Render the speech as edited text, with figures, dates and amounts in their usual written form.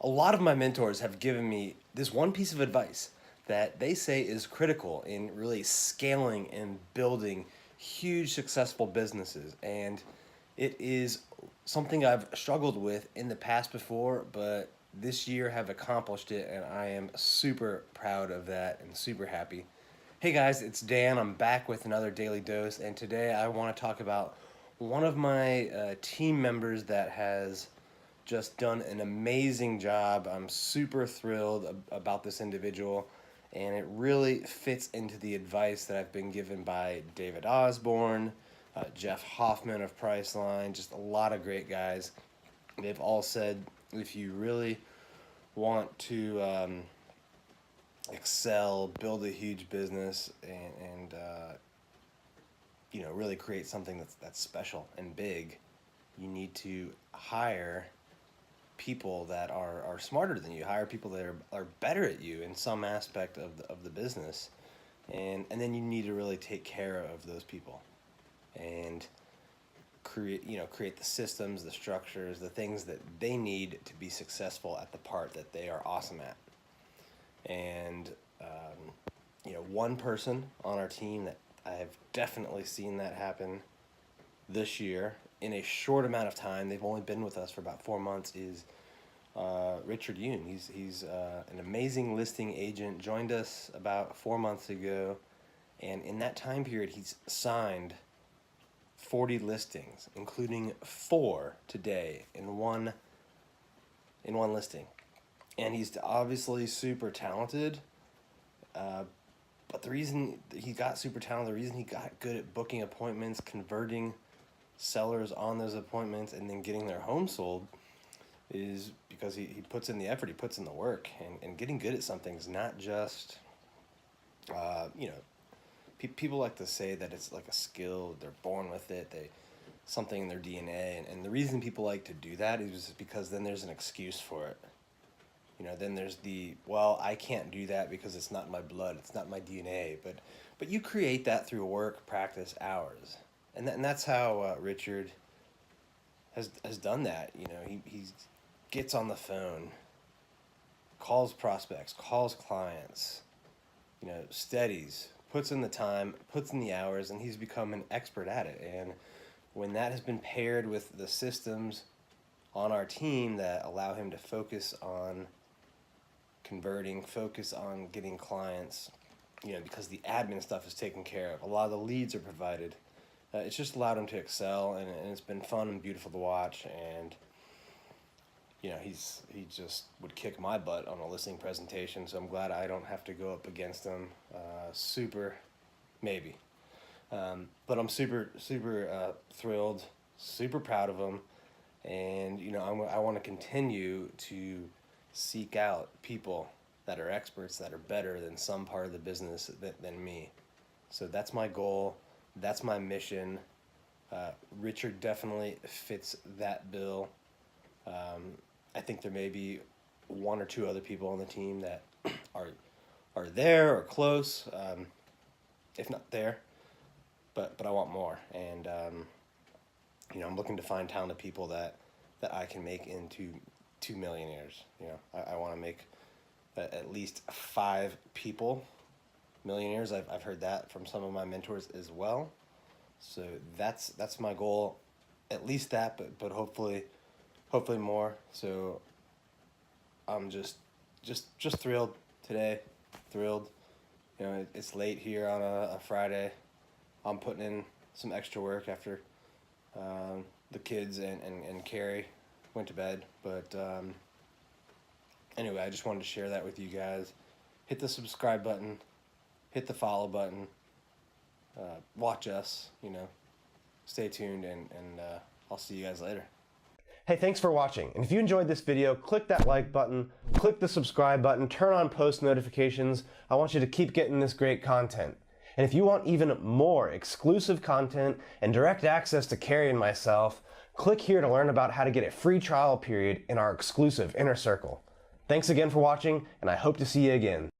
A lot of my mentors have given me this one piece of advice that they say is critical in really scaling and building huge successful businesses. And it is something I've struggled with in the past before, but this year have accomplished it, and I am super proud of that and super happy. Hey guys, it's Dan. I'm back with another Daily Dose, and today I want to talk about one of my team members that has just done an amazing job. I'm super thrilled about this individual, and it really fits into the advice that I've been given by David Osborn, Jeff Hoffman of Priceline, just a lot of great guys. They've all said if you really want to excel, build a huge business, and really create something that's special and big, you need to hire people that are smarter than you. Hire people that are better at you in some aspect of the business, and then you need to really take care of those people and create the systems, the structures, the things that they need to be successful at the part that they are awesome at. And one person on our team that I have definitely seen that happen this year in a short amount of time. They've only been with us for about 4 months. Is Richard Yoon. He's an amazing listing agent. Joined us about 4 months ago, and in that time period, he's signed 40 listings, including 4 today in one listing. And he's obviously super talented. But the reason he got super talented, the reason he got good at booking appointments, converting sellers on those appointments, and then getting their home sold is because he puts in the effort, he puts in the work. And getting good at something is not just, people like to say that it's like a skill, they're born with it, something in their DNA. And the reason people like to do that is because then there's an excuse for it. Then there's I can't do that because it's not my blood, it's not my DNA. But you create that through work, practice, hours. And that's how Richard has done that. He gets on the phone, calls prospects, calls clients, studies, puts in the time, puts in the hours, and he's become an expert at it. And when that has been paired with the systems on our team that allow him to focus on converting, focus on getting clients, because the admin stuff is taken care of, a lot of the leads are provided. It's just allowed him to excel, and it's been fun and beautiful to watch. And he just would kick my butt on a listing presentation, so I'm glad I don't have to go up against him. Maybe, but I'm super thrilled, super proud of him, and I want to continue to seek out people that are experts, that are better than some part of the business than me. So that's my goal. That's my mission. Richard definitely fits that bill. I think there may be 1 or 2 other people on the team that are there or close, if not there, but I want more. And I'm looking to find talented people that I can make into 2 millionaires. I want to make at least 5 people millionaires. I've heard that from some of my mentors as well. So that's my goal, at least that, but hopefully more. So I'm just thrilled today. Thrilled. It's late here on a Friday. I'm putting in some extra work after the kids and Carrie went to bed. But anyway, I just wanted to share that with you guys. Hit the subscribe button, hit the follow button, watch us, stay tuned, and I'll see you guys later. Hey, thanks for watching. And if you enjoyed this video, click that like button, click the subscribe button, turn on post notifications. I want you to keep getting this great content. And if you want even more exclusive content and direct access to Carrie and myself, click here to learn about how to get a free trial period in our exclusive Inner Circle. Thanks again for watching, and I hope to see you again.